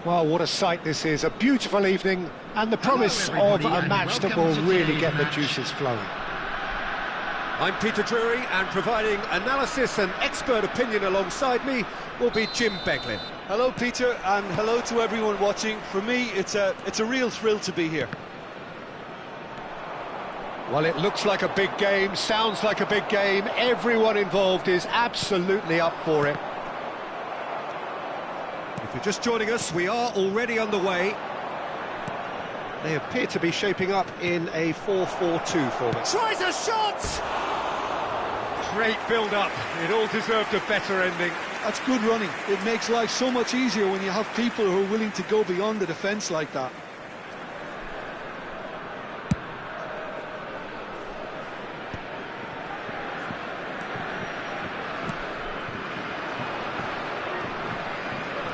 Well, what a sight this is. A beautiful evening and the promise of a match that will really get the juices flowing. I'm Peter Drury, and providing analysis and expert opinion alongside me will be Jim Beglin. Hello, Peter, and hello to everyone watching. For me, it's a real thrill to be here. Well, it looks like a big game, sounds like a big game. Everyone involved is absolutely up for it. If you're just joining us, we are already underway. They appear to be shaping up in a 4-4-2 format. Tries a shot! Great build-up. It all deserved a better ending. That's good running. It makes life so much easier when you have people who are willing to go beyond the defence like that.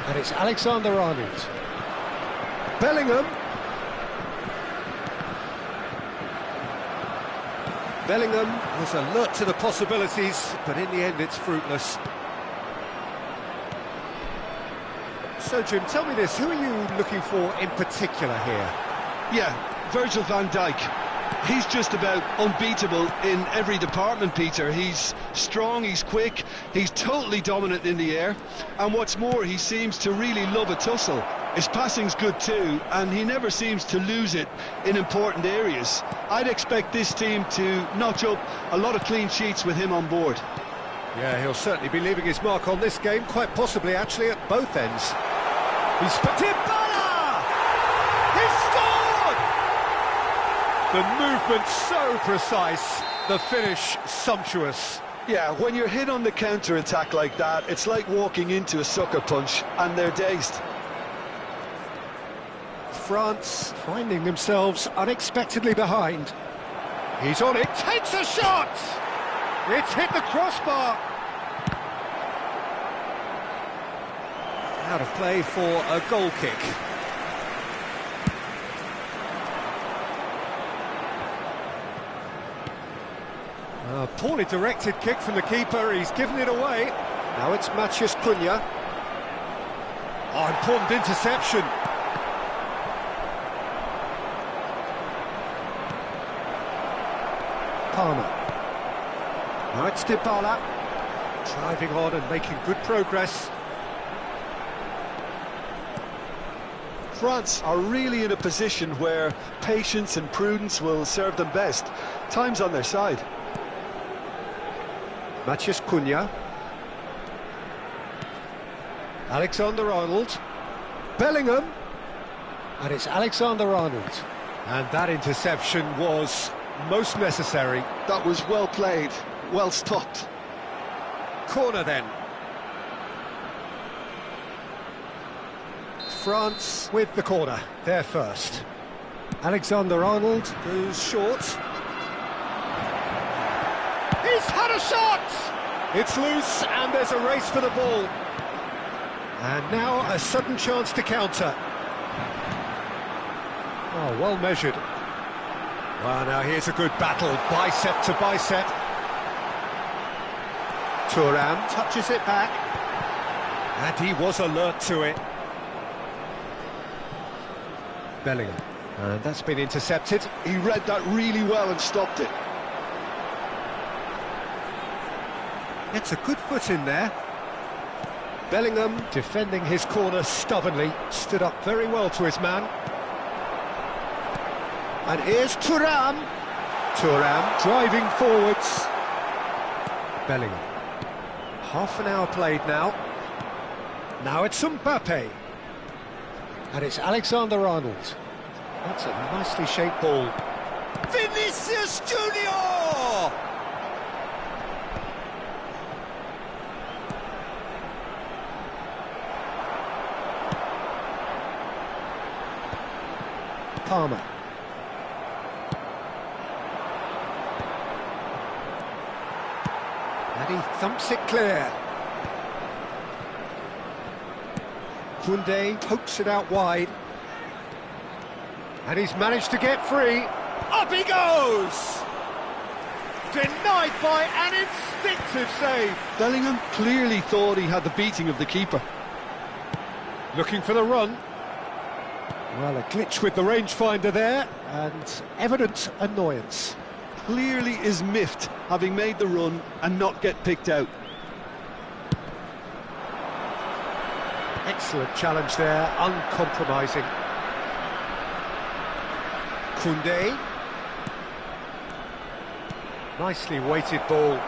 And it's Alexander-Arnold. Bellingham. Bellingham was alert to the possibilities, but in the end it's fruitless. So, Jim, tell me this, who are you looking for in particular here? Yeah, Virgil van Dijk. He's just about unbeatable in every department, Peter. He's strong, he's quick, he's totally dominant in the air, and what's more, he seems to really love a tussle. His passing's good too, and he never seems to lose it in important areas. I'd expect this team to notch up a lot of clean sheets with him on board. Yeah, he'll certainly be leaving his mark on this game, quite possibly actually at both ends. He's Dybala! He scored! The movement so precise, the finish sumptuous. Yeah, when you're hit on the counter-attack like that, it's like walking into a sucker punch, and they're dazed. France finding themselves unexpectedly behind. He's on it, takes a shot! It's hit the crossbar. Out of play for a goal kick. A poorly directed kick from the keeper, he's given it away. Now it's Matheus Cunha. Oh, important interception. Palmer. Now it's Dybala. Driving on and making good progress. France are really in a position where patience and prudence will serve them best. Time's on their side. Matthias Cunha. Alexander-Arnold. Bellingham. And it's Alexander-Arnold. And that interception was most necessary. That was well played, well stopped. Corner then. France with the corner, there first. Alexander-Arnold goes short. He's had a shot! It's loose and there's a race for the ball. And now a sudden chance to counter. Oh, well measured. Well, now here's a good battle, bicep to bicep. Turan touches it back. And he was alert to it. Bellingham. And that's been intercepted. He read that really well and stopped it. It's a good foot in there. Bellingham defending his corner stubbornly. Stood up very well to his man. And here's Thuram. Thuram driving forwards. Bellingham. Half an hour played now. Now it's Mbappe. And it's Alexander-Arnold. That's a nicely shaped ball. Vinicius Junior! Palmer. And he thumps it clear. Koundé pokes it out wide. And he's managed to get free. Up he goes! Denied by an instinctive save. Bellingham clearly thought he had the beating of the keeper. Looking for the run. Well, a glitch with the rangefinder there, and evident annoyance. Clearly is miffed, having made the run and not get picked out. Excellent challenge there, uncompromising. Koundé. Nicely weighted ball.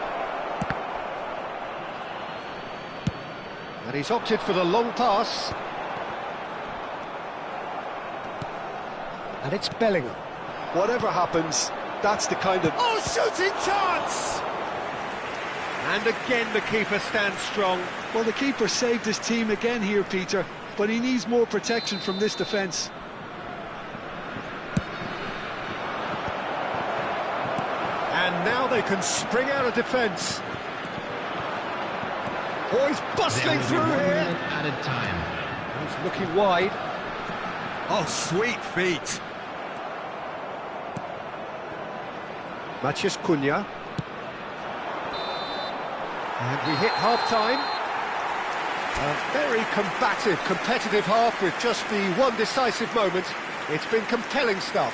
And he's opted for the long pass. And it's Bellingham. Whatever happens, that's the kind of... Oh, shooting chance! And again the keeper stands strong. Well, the keeper saved his team again here, Peter, but he needs more protection from this defence. And now they can spring out of defence. Oh, he's bustling through here. Added time. He's looking wide. Oh, sweet feet. Matthias Cunha. And we hit half-time. A very combative, competitive half with just the one decisive moment. It's been compelling stuff.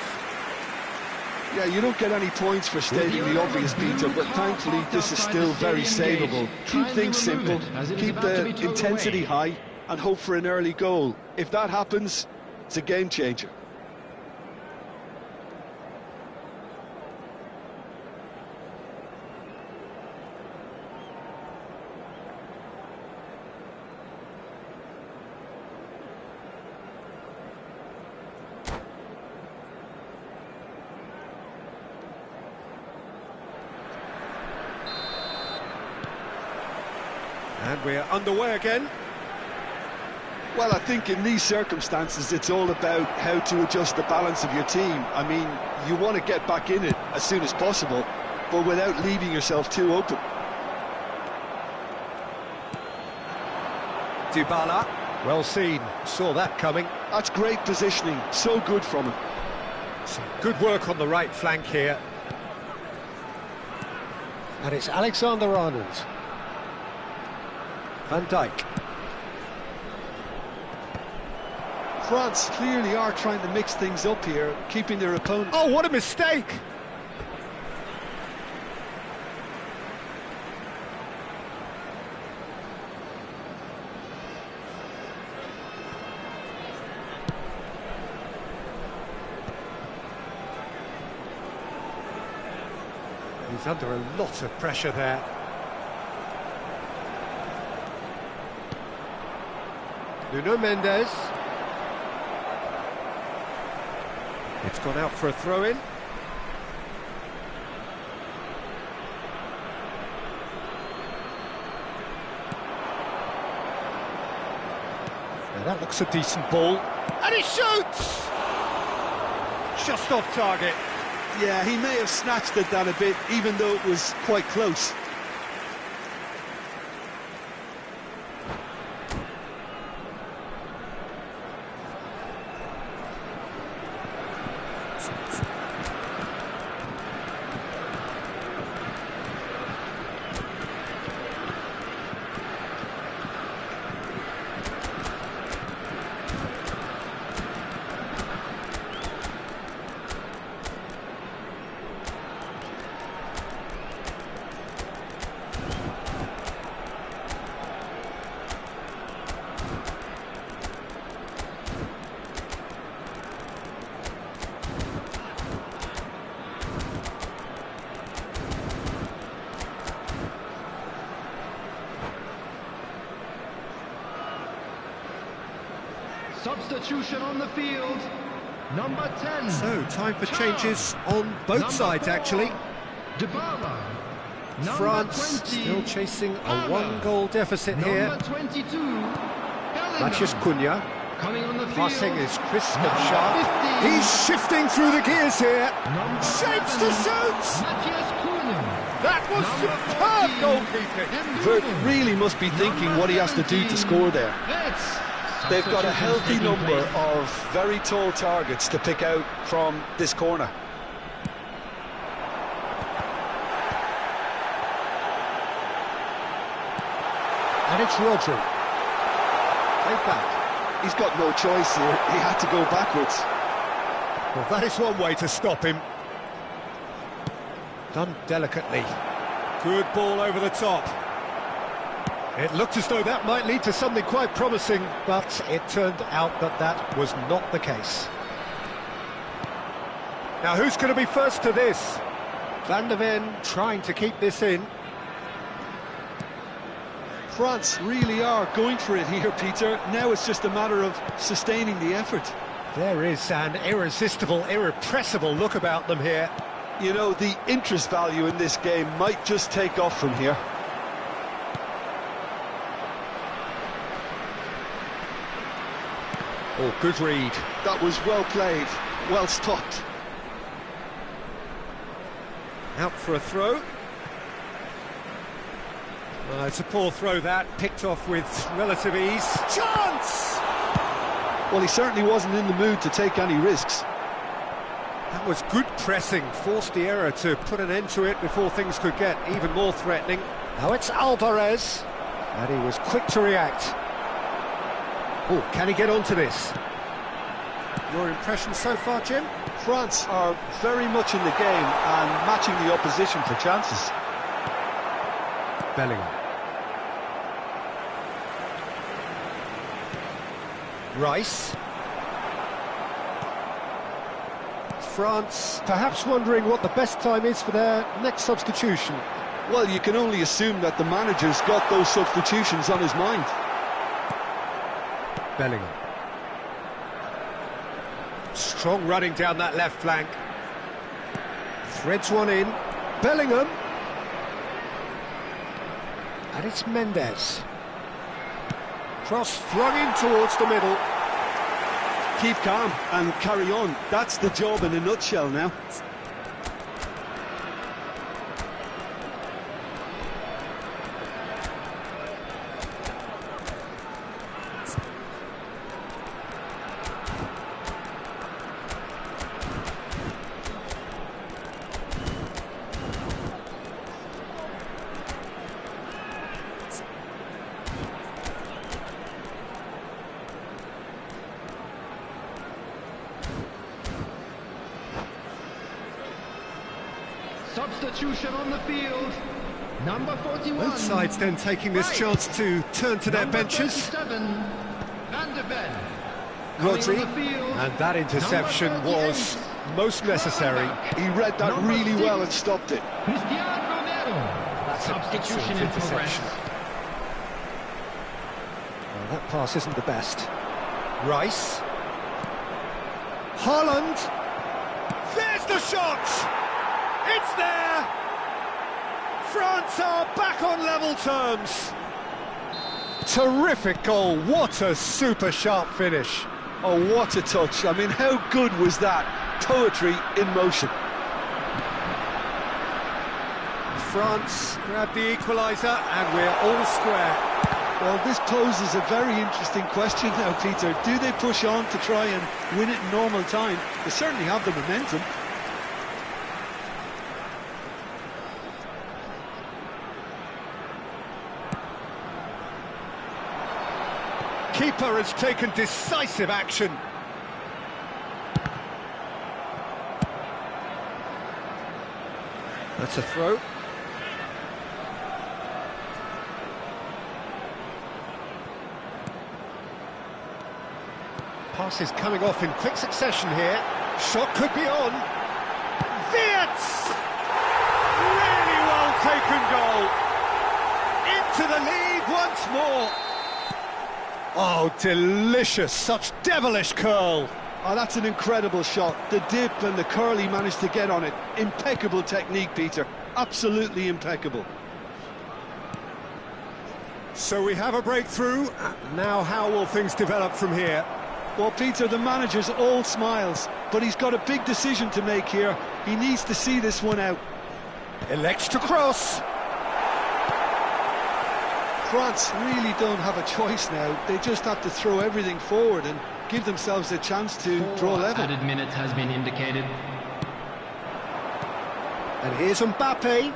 Yeah, you don't get any points for stating the obvious, Peter, but thankfully this is still very savable. Keep things simple, keep the intensity high, and hope for an early goal. If that happens, it's a game changer. And we're underway again. Well, I think in these circumstances it's all about how to adjust the balance of your team. I mean, you want to get back in it as soon as possible, but without leaving yourself too open. Dybala, well seen, saw that coming. That's great positioning, so good from him. Some good work on the right flank here. And it's Alexander-Arnold. Van Dijk. France clearly are trying to mix things up here, keeping their opponent... Oh, what a mistake! He's under a lot of pressure there. Nuno Mendes. It's gone out for a throw-in. Now that looks a decent ball. And he shoots! Just off target. Yeah, he may have snatched it down a bit, even though it was quite close. Substitution on the field, number 10. So, time for changes on both sides, actually. Dybala. France 20, still chasing a one-goal deficit here. Number 22, Matthias Cunha. coming on the field. Passing is crisp and sharp. 50. He's shifting through the gears here. Number Shapes to 7, shoot! Matthias Cunha. That was superb goalkeeping. Vert really must be thinking what he has to do to score there. They've got a healthy number of very tall targets to pick out from this corner. And it's Rodri. Played back. He's got no choice here. He had to go backwards. Well, that is one way to stop him. Done delicately. Good ball over the top. It looked as though that might lead to something quite promising, but it turned out that that was not the case. Now, who's going to be first to this? Van der Ven trying to keep this in. France really are going for it here, Peter. Now it's just a matter of sustaining the effort. There is an irresistible, irrepressible look about them here. You know, the interest value in this game might just take off from here. Oh, good read. That was well played, well stopped. Out for a throw. It's a poor throw that, picked off with relative ease. Chance! Well, he certainly wasn't in the mood to take any risks. That was good pressing, forced the error to put an end to it before things could get even more threatening. Now it's Alvarez, and he was quick to react. Oh, can he get onto this? Your impression so far, Jim? France are very much in the game and matching the opposition for chances. Bellingham. Rice. France perhaps wondering what the best time is for their next substitution. Well, you can only assume that the manager's got those substitutions on his mind. Bellingham. Strong running down that left flank. Threads one in. Bellingham. And it's Mendes. Cross flung in towards the middle. Keep calm and carry on. That's the job in a nutshell now. Substitution on the field, number 41. Both sides then taking this chance to turn to their benches. Van der Ven. Rodri, and that interception was most necessary. He read that Number really well 6. and stopped it. Christian Romero. That's an Substitution excellent in progress. interception. Well, that pass isn't the best. Rice. Haaland. There's the shot! It's there! France are back on level terms. Terrific goal, what a super sharp finish. Oh, what a touch. I mean, how good was that? Poetry in motion. France grab the equaliser and we're all square. Well, this poses a very interesting question now, Peter. Do they push on to try and win it in normal time? They certainly have the momentum. Keeper has taken decisive action. That's a throw. Passes coming off in quick succession here. Shot could be on. Wirtz! Really well taken goal. Into the lead once more. Oh, delicious, such devilish curl. Oh, that's an incredible shot. The dip and the curl he managed to get on it. Impeccable technique, Peter. Absolutely impeccable. So we have a breakthrough. Now how will things develop from here? Well, Peter, the manager's all smiles, but he's got a big decision to make here. He needs to see this one out. Elects to cross. France really don't have a choice now. They just have to throw everything forward and give themselves a chance to draw level. Added minute has been indicated. And here's Mbappe.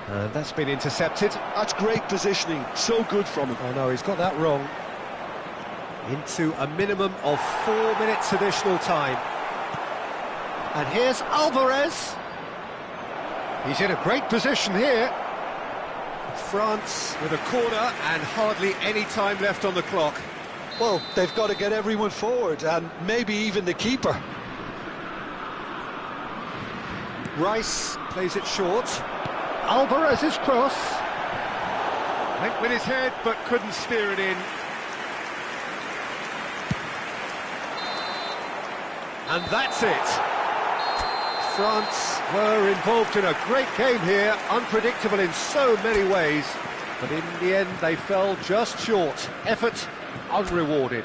And that's been intercepted. That's great positioning. So good from him. Oh no, he's got that wrong. Into a minimum of 4 minutes additional time. And here's Alvarez. He's in a great position here. France with a corner and hardly any time left on the clock. Well, they've got to get everyone forward, and maybe even the keeper. Rice plays it short. Alvarez's cross. Went with his head but couldn't steer it in. And that's it. France were involved in a great game here, unpredictable in so many ways, but in the end they fell just short. Effort unrewarded.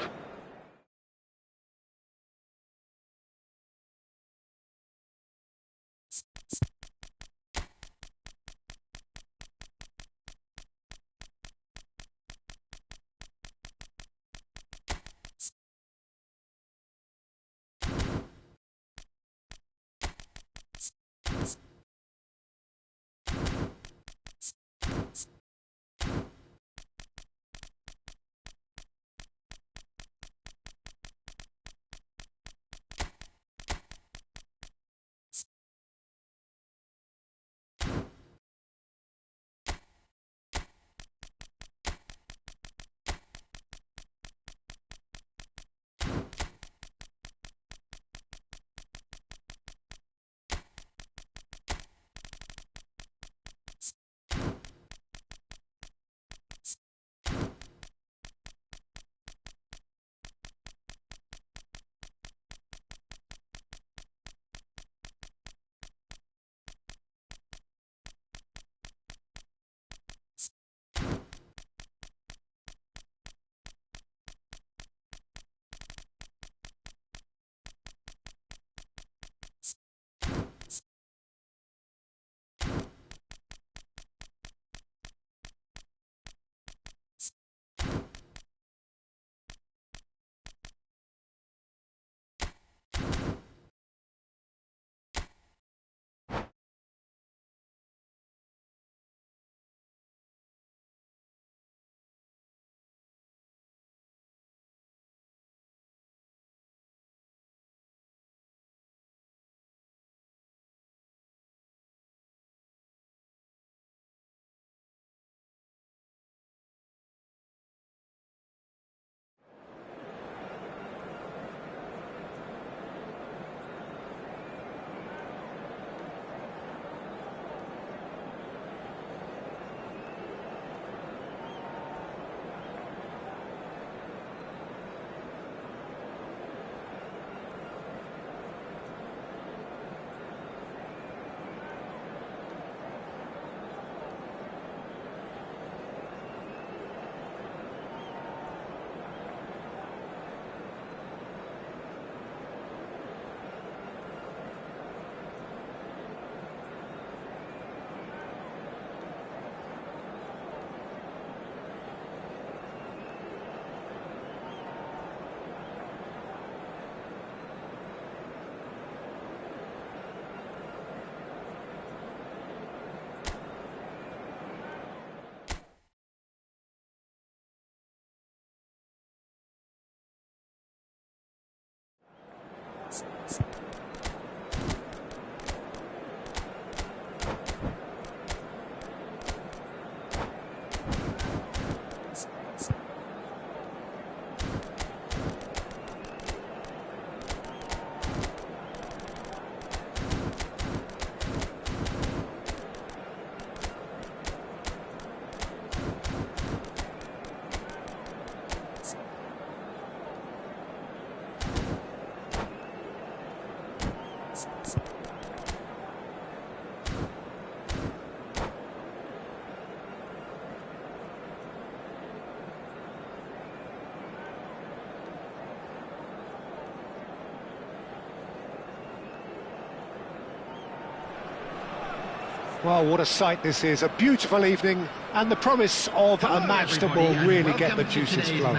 Well, what a sight this is. A beautiful evening and the promise of a match that will really get the juices flowing.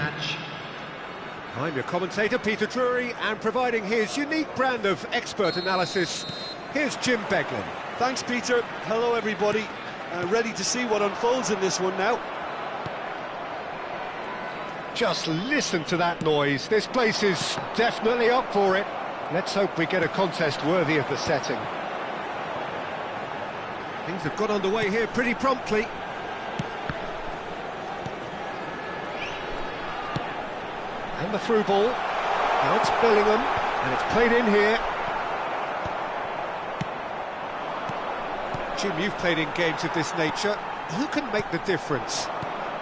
I'm your commentator, Peter Drury, and providing his unique brand of expert analysis, here's Jim Beglin. Thanks, Peter. Hello, everybody. Ready to see what unfolds in this one now. Just listen to that noise. This place is definitely up for it. Let's hope we get a contest worthy of the setting. Things have got underway here pretty promptly. And the through ball. Now it's Bellingham, and it's played in here. Jim, you've played in games of this nature. Who can make the difference?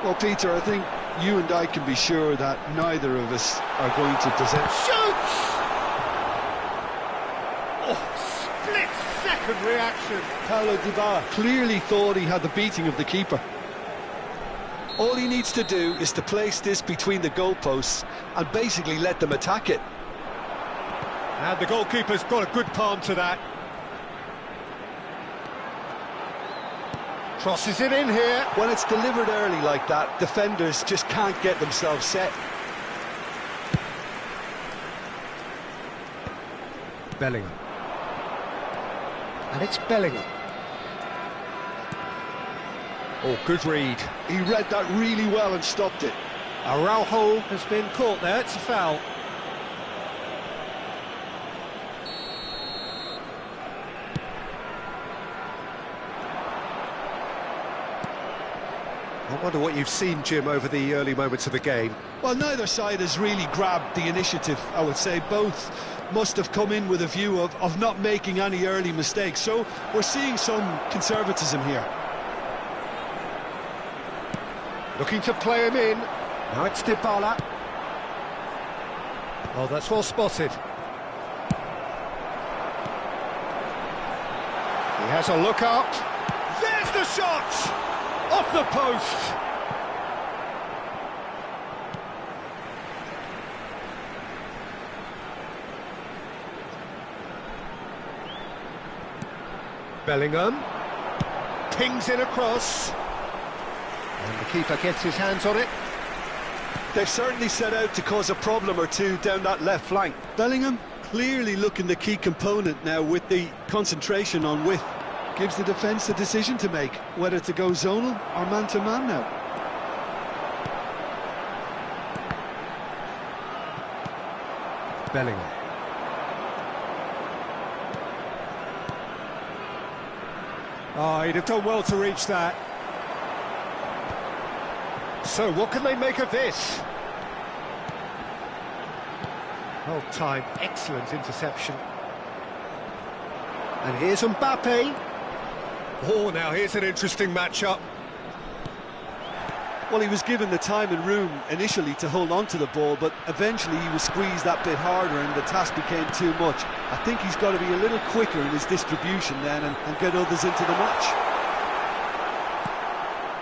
Well, Peter, I think you and I can be sure that neither of us are going to present... Shoots! Oh, split-second reaction. Paulo Dybala clearly thought he had the beating of the keeper. All he needs to do is to place this between the goalposts and basically let them attack it. And the goalkeeper's got a good palm to that. Crosses it in here. When it's delivered early like that, defenders just can't get themselves set. Bellingham. And it's Bellingham. Oh, good read. He read that really well and stopped it. Araujo has been caught there, it's a foul. I wonder what you've seen, Jim, over the early moments of the game. Well, neither side has really grabbed the initiative, I would say. Both must have come in with a view of not making any early mistakes. So we're seeing some conservatism here. Looking to play him in. Now it's Dybala. Oh, that's well spotted. He has a look up. There's the shot! Off the post! Bellingham. Pings it across. And the keeper gets his hands on it. They've certainly set out to cause a problem or two down that left flank. Bellingham clearly looking the key component now with the concentration on width. Gives the defence the decision to make, whether to go zonal or man-to-man now. Bellingham. Oh, he'd have done well to reach that. So what can they make of this? Well timed, excellent interception. And here's Mbappe. Oh, now here's an interesting matchup. Well, he was given the time and room initially to hold on to the ball, but eventually he was squeezed that bit harder and the task became too much. I think he's got to be a little quicker in his distribution then and get others into the match.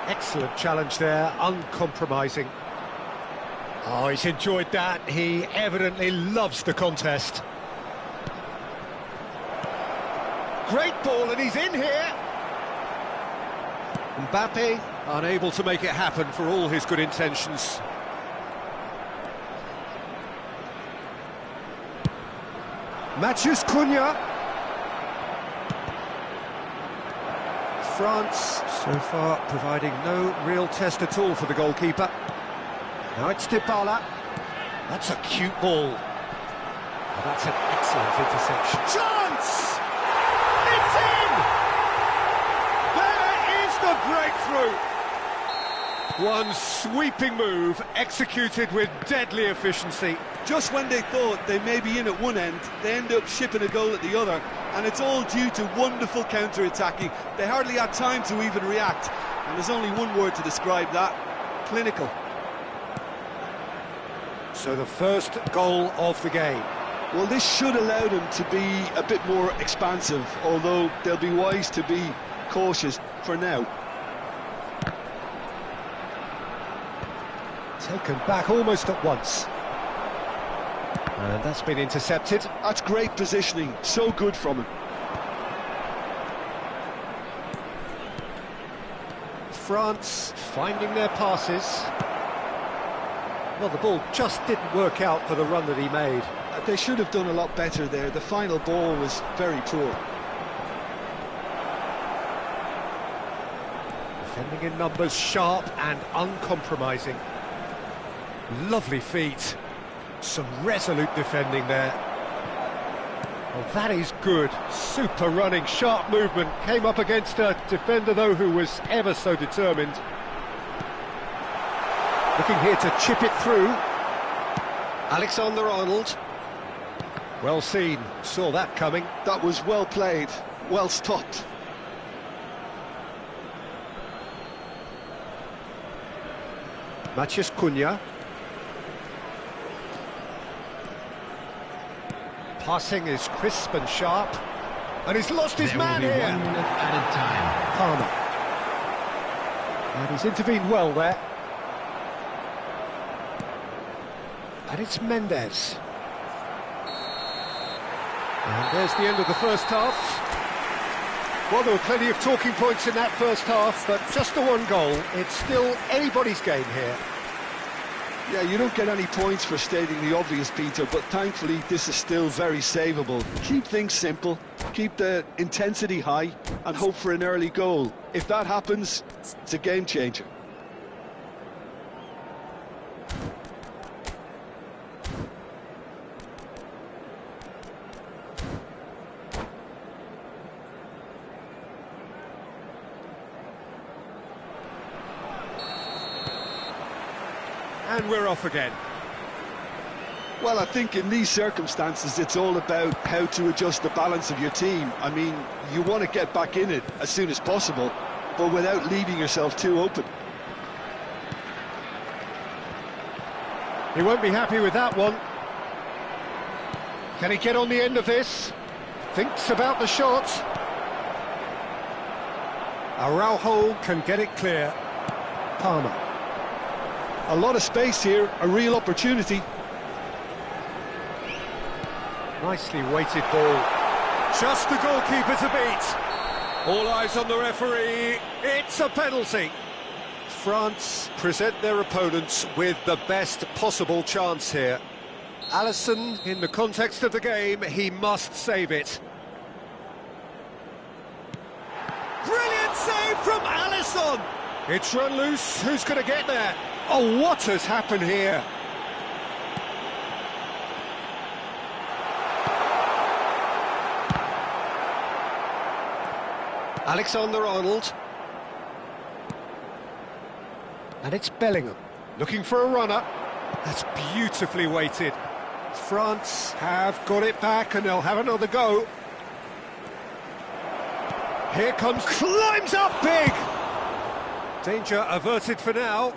Excellent challenge there, uncompromising. Oh, he's enjoyed that. He evidently loves the contest. Great ball, and he's in here. Mbappe unable to make it happen for all his good intentions. Matheus Cunha. France, so far, providing no real test at all for the goalkeeper. Now it's Dybala. That's a cute ball. Oh, that's an excellent interception. Chance! It's in! There is the breakthrough! One sweeping move, executed with deadly efficiency. Just when they thought they may be in at one end, they end up shipping a goal at the other, and it's all due to wonderful counter-attacking. They hardly had time to even react, and there's only one word to describe that: clinical. So the first goal of the game. Well, this should allow them to be a bit more expansive, although they'll be wise to be cautious for now. Taken back almost at once. And that's been intercepted. That's great positioning, so good from him. France finding their passes. Well, the ball just didn't work out for the run that he made. They should have done a lot better there. The final ball was very poor. Defending in numbers, sharp and uncompromising. Lovely feet. Some resolute defending there. Well, that is good. Super running, sharp movement. Came up against a defender, though, who was ever so determined. Looking here to chip it through. Alexander-Arnold. Well seen. Saw that coming. That was well played, well stopped. Quoc Tuan. Passing is crisp and sharp. And he's lost his man here. 1 minute added time. Palmer. And he's intervened well there. And it's Mendes. And there's the end of the first half. Well, there were plenty of talking points in that first half, but just the one goal. It's still anybody's game here. Yeah, you don't get any points for stating the obvious, Peter, but thankfully this is still very savable. Keep things simple, keep the intensity high, and hope for an early goal. If that happens, it's a game changer. And we're off again. Well, I think in these circumstances, it's all about how to adjust the balance of your team. I mean, you want to get back in it as soon as possible, but without leaving yourself too open. He won't be happy with that one. Can he get on the end of this? Thinks about the shot. Araujo can get it clear. Palmer. A lot of space here, a real opportunity. Nicely weighted ball. Just the goalkeeper to beat. All eyes on the referee. It's a penalty. France present their opponents with the best possible chance here. Alisson, in the context of the game, he must save it. Brilliant save from Alisson! It's run loose. Who's going to get there? Oh, what has happened here? Alexander-Arnold. And it's Bellingham, looking for a runner. That's beautifully weighted. France have got it back and they'll have another go. Here comes, climbs up big! Danger averted for now.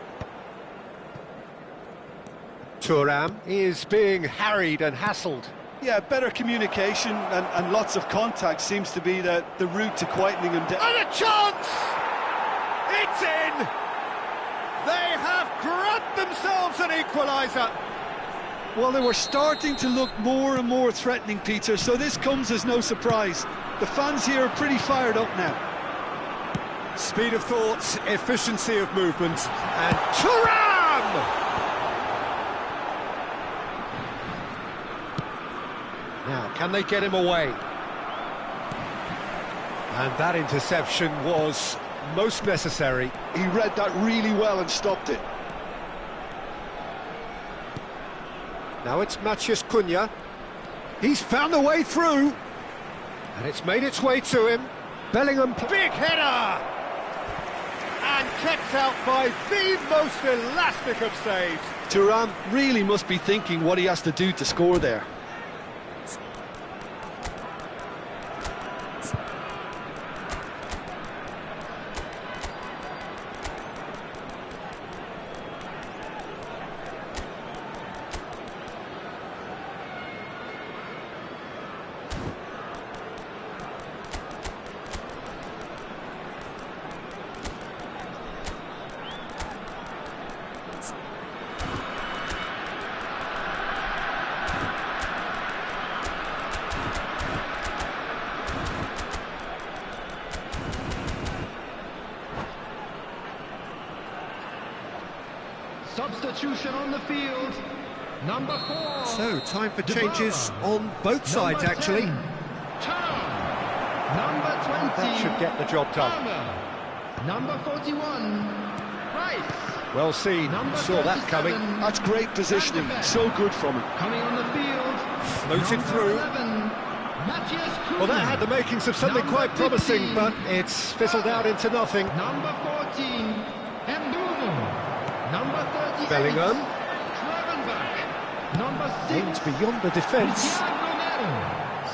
Thuram is being harried and hassled. Yeah, better communication and lots of contact seems to be the route to quietening him down. And a chance! It's in! They have grabbed themselves an equaliser. Well, they were starting to look more and more threatening, Peter, so this comes as no surprise. The fans here are pretty fired up now. Speed of thought, efficiency of movement, and Thuram! Now, can they get him away? And that interception was most necessary. He read that really well and stopped it. Now it's Quoc Tuan. He's found a way through. And it's made its way to him. Bellingham, big header! And kept out by the most elastic of saves. Thuram really must be thinking what he has to do to score there. Substitution on the field. Number 4. So, time for changes on both sides, Number actually. 10, Tuan. Number 20. That should get the job done. Palmer. Number 41. Rice. Well seen, Number saw that coming. 37, That's great positioning, so good from him. Coming on the field. Floated Number through. 11, Matthias Kuhn. Well, that had the makings of something Number quite promising, 15, but it's fizzled out into nothing. Number 14, Mbumo. Number 38, Bellingham. Gravenbach. Number 6, Aims beyond the defence. Thiago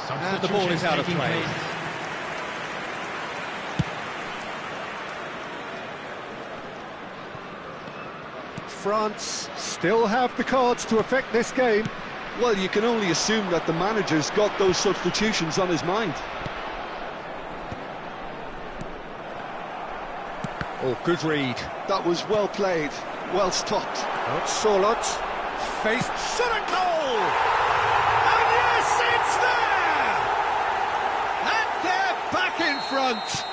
Romero. And the ball is out of Substitution play. taking place. France still have the cards to affect this game. Well, you can only assume that the manager's got those substitutions on his mind. Oh, good read. That was well played, well stopped. Not Solot. Faced shot and goal! And yes, it's there! And they're back in front.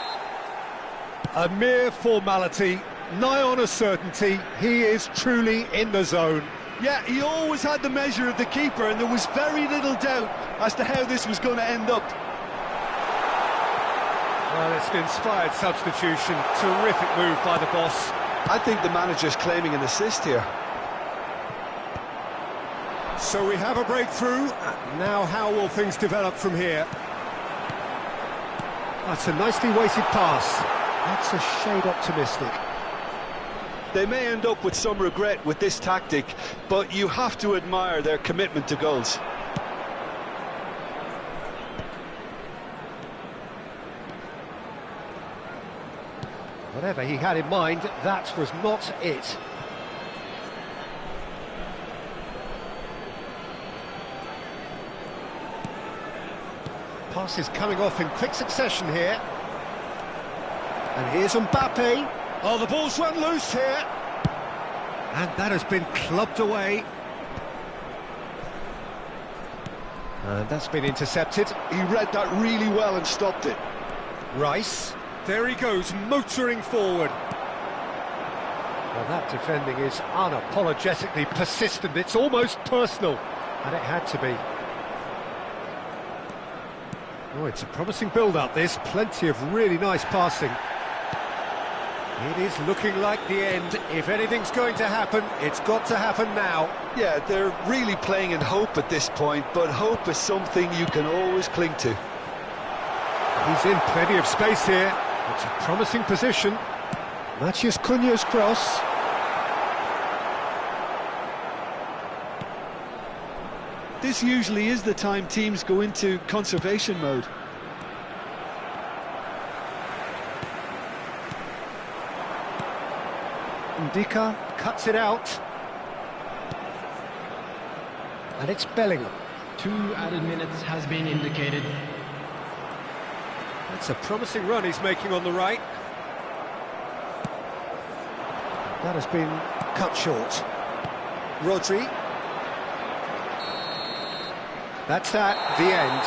A mere formality, nigh on a certainty. He is truly in the zone. Yeah, he always had the measure of the keeper, and there was very little doubt as to how this was going to end up. Well, it's an inspired substitution. Terrific move by the boss. I think the manager's claiming an assist here. So we have a breakthrough. Now how will things develop from here? That's a nicely weighted pass. That's a shade optimistic. They may end up with some regret with this tactic, but you have to admire their commitment to goals. Whatever he had in mind, that was not it. Passes coming off in quick succession here. And here's Mbappe. Oh, the ball's run loose here. And that has been clubbed away. And that's been intercepted. He read that really well and stopped it. Rice. There he goes, motoring forward. Well, that defending is unapologetically persistent. It's almost personal. And it had to be. Oh, it's a promising build-up, this. Plenty of really nice passing. It is looking like the end. If anything's going to happen, it's got to happen now. Yeah, they're really playing in hope at this point, but hope is something you can always cling to. He's in plenty of space here. It's a promising position. Matthias Cunha's cross. This usually is the time teams go into conservation mode. Ndika cuts it out. And it's Bellingham. 2 added minutes has been indicated. That's a promising run he's making on the right. That has been cut short. Rodri. That's at the end.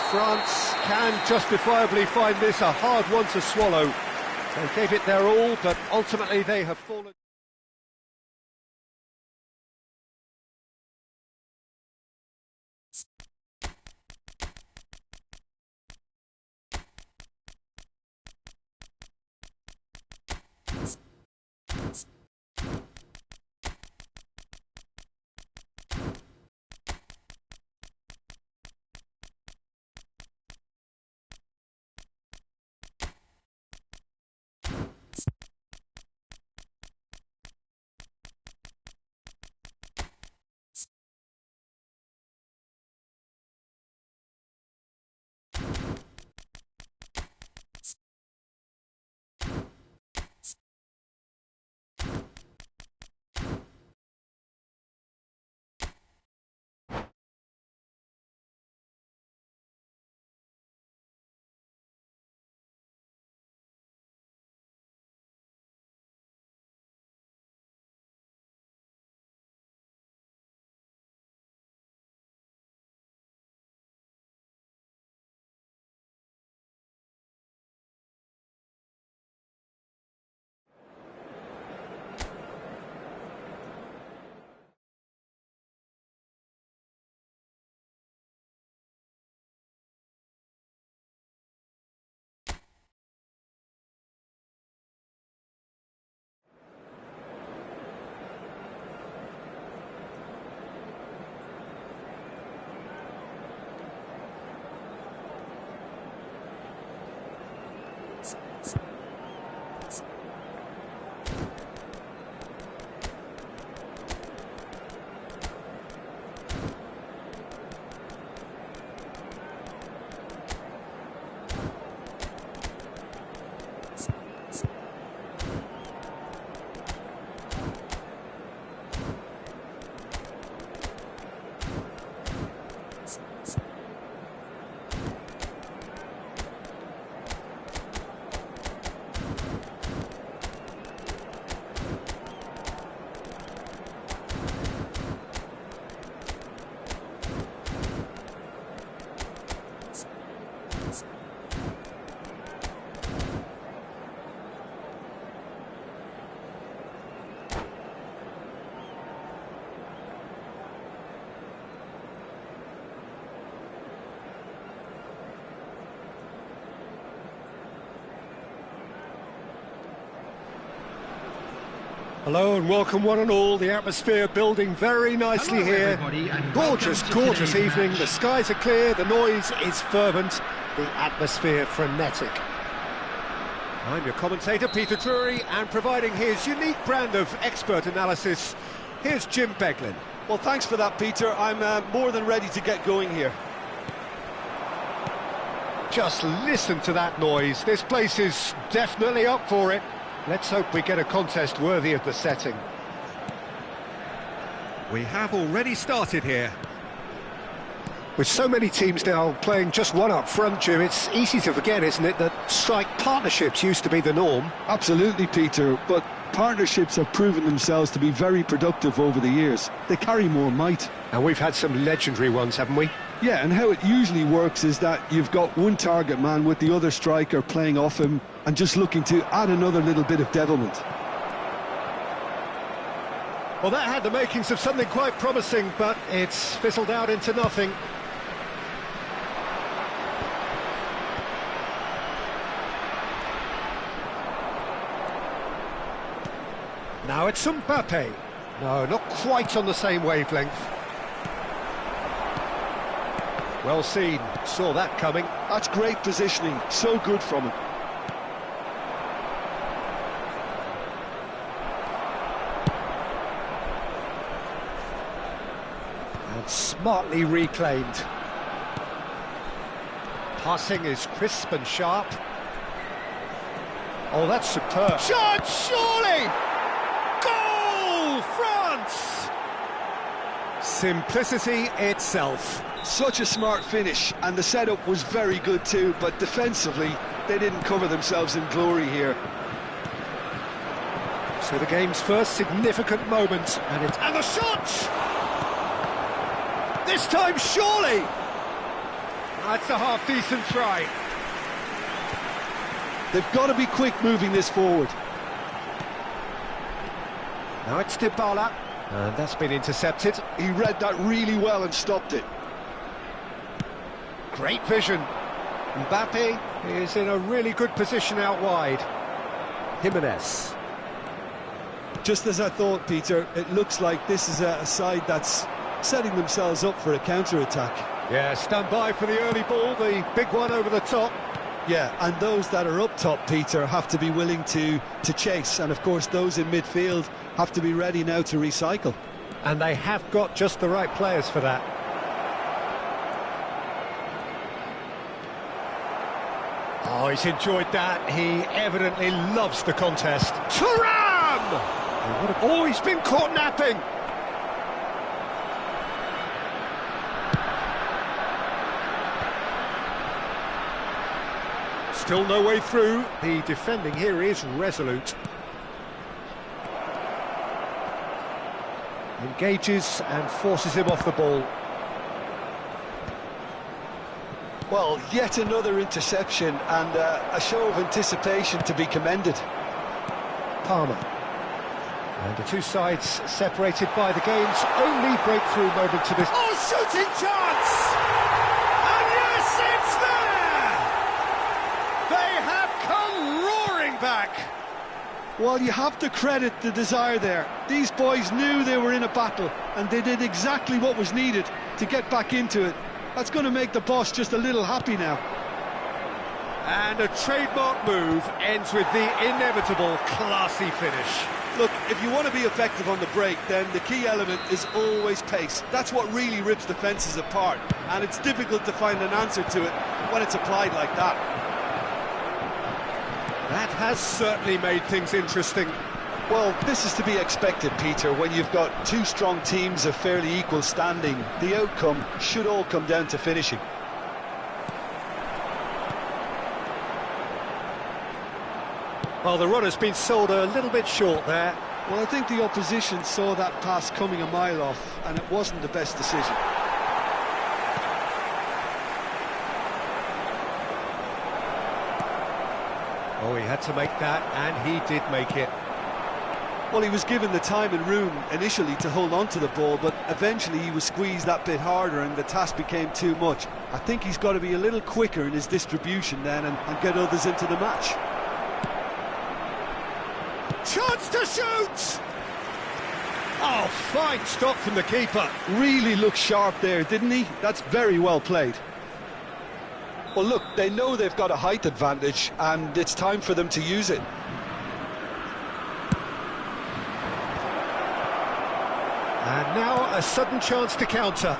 France can justifiably find this a hard one to swallow. They gave it their all, but ultimately they have fallen. Hello and welcome one and all. The atmosphere building very nicely here. Gorgeous, gorgeous evening. The skies are clear, the noise is fervent, the atmosphere frenetic. I'm your commentator, Peter Drury, and providing his unique brand of expert analysis, here's Jim Beglin. Well, thanks for that, Peter. I'm more than ready to get going here. Just listen to that noise. This place is definitely up for it. Let's hope we get a contest worthy of the setting. We have already started here. With so many teams now playing just one up front, Jim, it's easy to forget, isn't it, that strike partnerships used to be the norm? Absolutely, Peter, but partnerships have proven themselves to be very productive over the years. They carry more might. And we've had some legendary ones, haven't we? Yeah, and how it usually works is that you've got one target man with the other striker playing off him and just looking to add another little bit of devilment. Well, that had the makings of something quite promising, but it's fizzled out into nothing. Now it's Mbappe. No, not quite on the same wavelength. Well seen, saw that coming. That's great positioning, so good from him. And smartly reclaimed. Passing is crisp and sharp. Oh, that's superb. Shot, surely! Goal, France! Simplicity itself. Such a smart finish, and the setup was very good too, but defensively, they didn't cover themselves in glory here. So the game's first significant moment, and the shot! This time, surely! That's a half-decent try. They've got to be quick moving this forward. Now it's Dybala, and that's been intercepted. He read that really well and stopped it. Great vision. Mbappe is in a really good position out wide. Jimenez. Just as I thought, Peter, it looks like this is a side that's setting themselves up for a counter-attack. Yeah, stand by for the early ball, the big one over the top. Yeah, and those that are up top, Peter, have to be willing to chase. And of course, those in midfield have to be ready now to recycle. And they have got just the right players for that. Oh, he's enjoyed that. He evidently loves the contest. Thuram! Oh, he's been caught napping. Still no way through. The defending here is resolute. Engages and forces him off the ball. Well, yet another interception and a show of anticipation to be commended. Palmer. And the two sides separated by the game's only breakthrough moment to this. Oh, shooting chance! And yes, it's there! They have come roaring back! Well, you have to credit the desire there. These boys knew they were in a battle, and they did exactly what was needed to get back into it. That's going to make the boss just a little happy now. And a trademark move ends with the inevitable classy finish. Look, if you want to be effective on the break, then the key element is always pace. That's what really rips defences apart, and it's difficult to find an answer to it when it's applied like that. That has certainly made things interesting. Well, this is to be expected, Peter, when you've got two strong teams of fairly equal standing. The outcome should all come down to finishing. Well, the runner's been sold a little bit short there. Well, I think the opposition saw that pass coming a mile off, and it wasn't the best decision. Oh, he had to make that, and he did make it. Well, he was given the time and room initially to hold on to the ball, but eventually he was squeezed that bit harder and the task became too much. I think he's got to be a little quicker in his distribution then and get others into the match. Chance to shoot! Oh, fine stop from the keeper. Really looked sharp there, didn't he? That's very well played. Well, look, they know they've got a height advantage, and it's time for them to use it. And now a sudden chance to counter.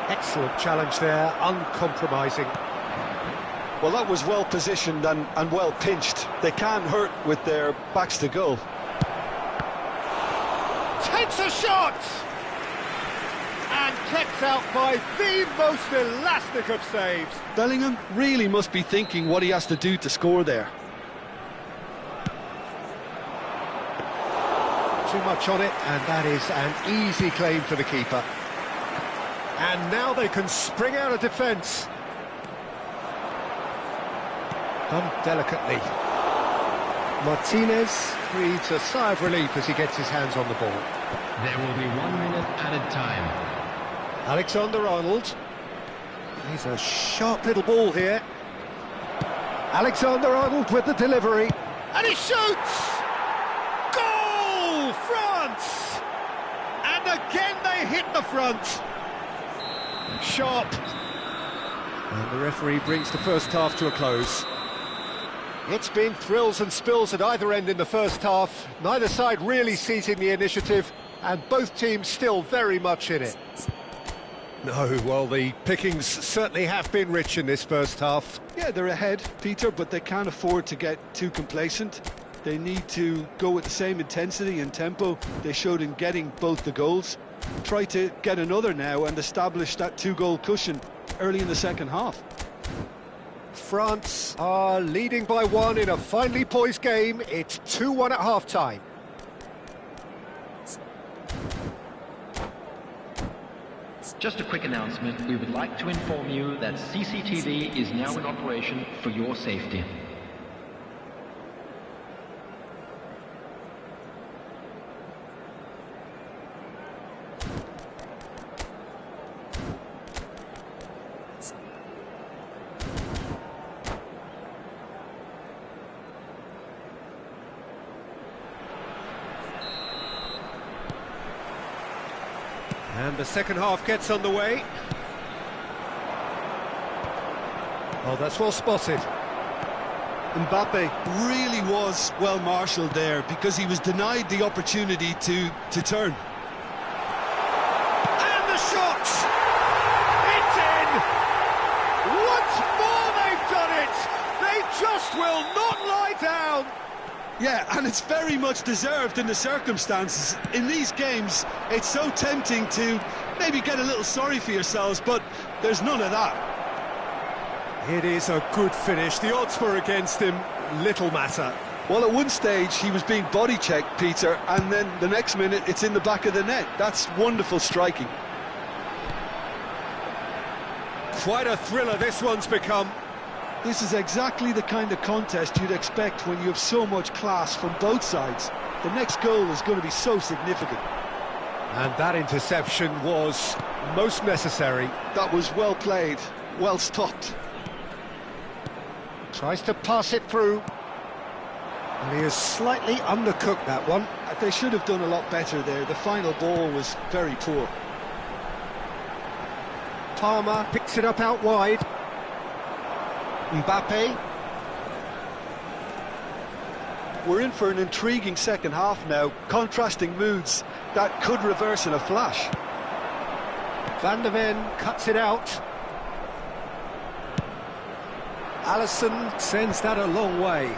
Excellent challenge there, uncompromising. Well, that was well positioned and well pinched. They can't hurt with their backs to goal. Takes a shot! And kept out by the most elastic of saves. Bellingham really must be thinking what he has to do to score there. Too much on it, and that is an easy claim for the keeper. And now they can spring out of defence. Done delicately. Martinez breathes a sigh of relief as he gets his hands on the ball. There will be 1 minute added time. Alexander-Arnold. He's a sharp little ball here. Alexander-Arnold with the delivery. And he shoots! Goal! France! And again they hit the front. Sharp. And the referee brings the first half to a close. It's been thrills and spills at either end in the first half. Neither side really seizing the initiative, and both teams still very much in it. No, well, the pickings certainly have been rich in this first half. Yeah, they're ahead, Peter, but they can't afford to get too complacent. They need to go with the same intensity and tempo they showed in getting both the goals. Try to get another now and establish that two-goal cushion early in the second half. France are leading by 1 in a finely poised game. It's 2-1 at half-time. Just a quick announcement. We would like to inform you that CCTV is now in operation for your safety. And the second half gets underway. Oh, that's well spotted. Mbappe really was well marshalled there because he was denied the opportunity to turn. And the shot! It's in! Once more they've done it! They just will not lie down! Yeah, and it's very much deserved in the circumstances. In these games, it's so tempting to maybe get a little sorry for yourselves, but there's none of that. It is a good finish. The odds were against him. Little matter. Well, at one stage, he was being body-checked, Peter, and then the next minute, it's in the back of the net. That's wonderful striking. Quite a thriller this one's become. This is exactly the kind of contest you'd expect when you have so much class from both sides. The next goal is going to be so significant. And that interception was most necessary. That was well played, well stopped. Tries to pass it through. And he has slightly undercooked that one. They should have done a lot better there. The final ball was very poor. Palmer picks it up out wide. Mbappe. We're in for an intriguing second half now. Contrasting moods that could reverse in a flash. Van der Ven cuts it out. Alisson sends that a long way.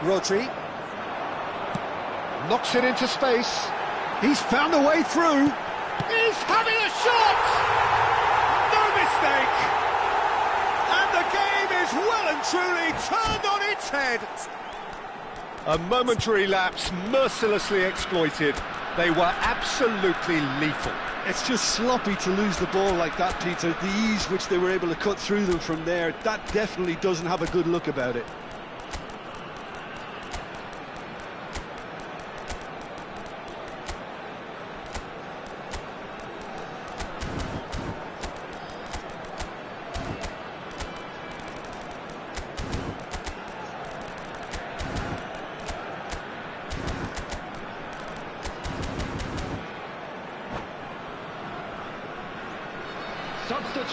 Rodri knocks it into space. He's found a way through. He's having a shot! Mistake. And the game is well and truly turned on its head. A momentary lapse mercilessly exploited. They were absolutely lethal. It's just sloppy to lose the ball like that, Peter. The ease which they were able to cut through them from there, that definitely doesn't have a good look about it.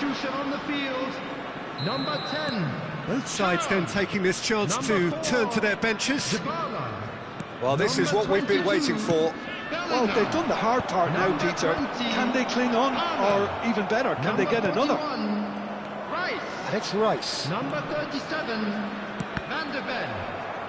substitution on the field. Number 10. Both sides then taking this chance to turn to their benches. Well, this is what we've been waiting for. Well, they've done the hard part now, Peter. Can they cling on, or even better, can they get another? Rice. And it's Rice. Number 37, Van der Ven.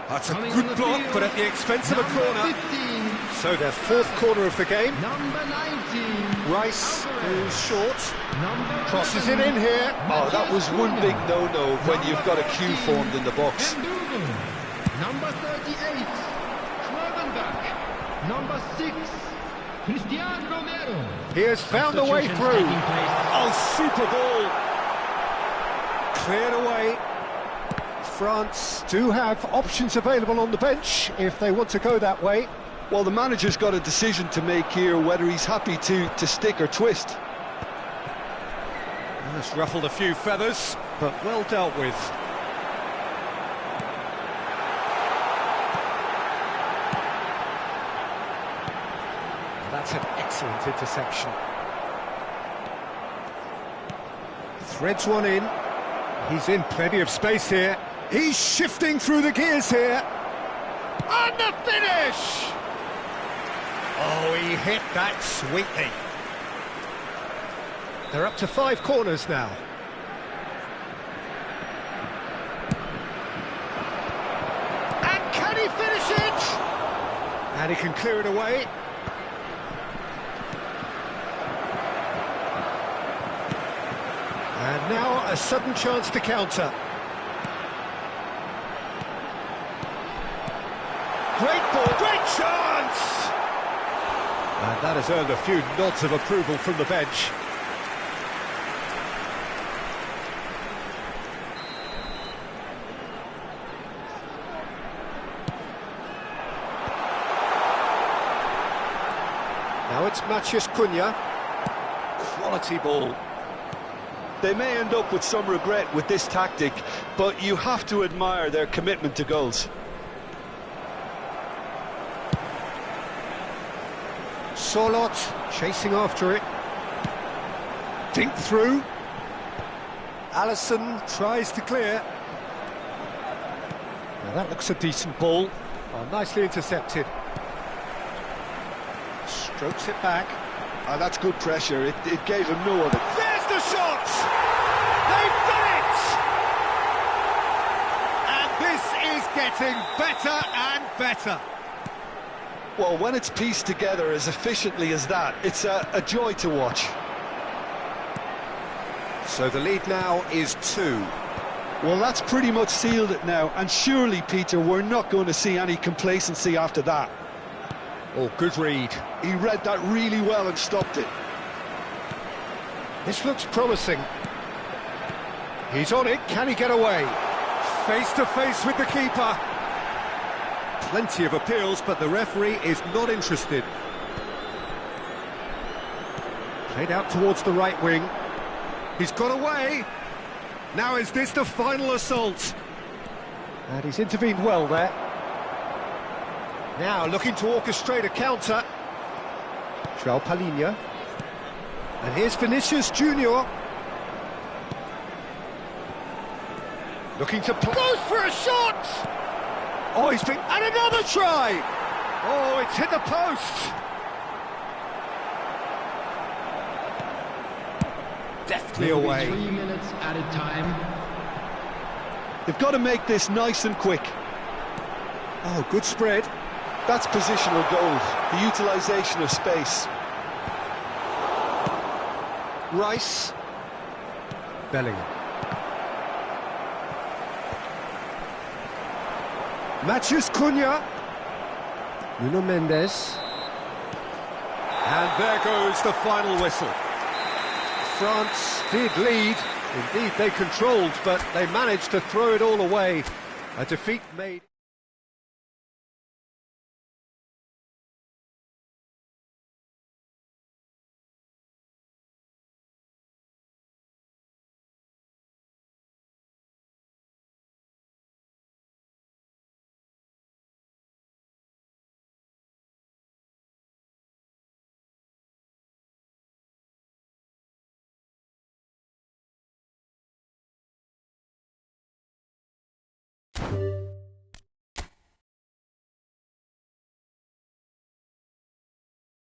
That's a Coming good on the block, field, but at the expense of a number corner. 15, So their fourth corner of the game. number 19, Rice is short. number Crosses 11, it in here. Oh, that was one big no-no when you've got a queue formed in the box. Ndugu. Number 38, Krovenbach. Number 6, Christian Romero. He has found a way through. Oh, super ball. Cleared away. France do have options available on the bench if they want to go that way. Well, the manager's got a decision to make here, whether he's happy to stick or twist. That's ruffled a few feathers, but well dealt with. That's an excellent interception. Threads one in. He's in plenty of space here. He's shifting through the gears here. And the finish! Oh, he hit that sweetly. They're up to 5 corners now. And can he finish it? And he can clear it away. And now a sudden chance to counter. Great ball, great chance! And that has earned a few nods of approval from the bench. Now it's Matheus Cunha. Quality ball. They may end up with some regret with this tactic, but you have to admire their commitment to goals. Solot chasing after it. Dink through. Alisson tries to clear. Now that looks a decent ball. Oh, nicely intercepted. Strokes it back. Oh, that's good pressure. It gave him no other. There's the shot! They've done it! And this is getting better and better. Well, when it's pieced together as efficiently as that, it's a joy to watch. So the lead now is 2. Well, that's pretty much sealed it now, and surely, Peter, we're not going to see any complacency after that. Oh, good read. He read that really well and stopped it. This looks promising. He's on it, can he get away? Face to face with the keeper. Plenty of appeals, but the referee is not interested. Played out towards the right wing. He's got away. Now is this the final assault? And he's intervened well there. Now looking to orchestrate a counter. João Palhinha. And here's Vinicius Junior. Looking to goes for a shot! Oh, he's been... and another try! Oh, it's hit the post! Deftly away. 3 minutes added time. They've got to make this nice and quick. Oh, good spread. That's positional goal, the utilisation of space. Rice. Bellingham. Matheus Cunha. Nuno Mendes. And there goes the final whistle. France did lead. Indeed, they controlled, but they managed to throw it all away. A defeat made...